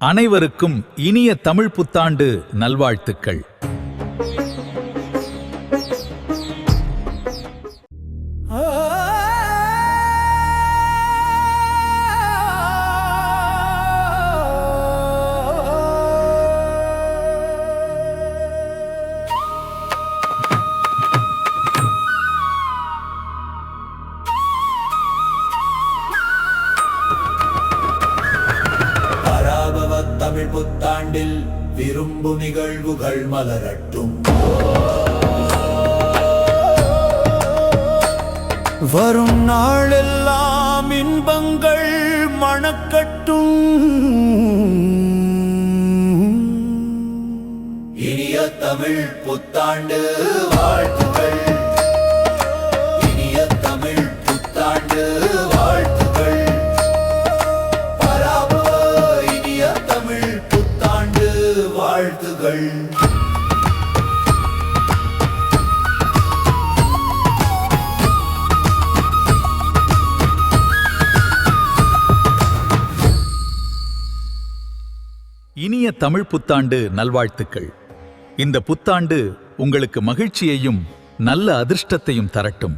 அனைவருக்கும் இனிய தமிழ் புத்தாண்டு நல்வாழ்த்துக்கள். தமிழ் புத்தாண்டில் விரும்பு நிகழ்வுகள் மலரட்டும். வரும் நாளெல்லாம் இன்பங்கள் மணக்கட்டும். இனிய தமிழ் புத்தாண்டு வாழ்த்துக்கள். இனிய தமிழ் புத்தாண்டு வாழ்த்துக்கள். இனிய தமிழ் புத்தாண்டு வாழ்த்துக்கள். இனிய தமிழ் புத்தாண்டு நல்வாழ்த்துக்கள். இந்த புத்தாண்டு உங்களுக்கு மகிழ்ச்சியையும் நல்ல அதிர்ஷ்டத்தையும் தரட்டும்.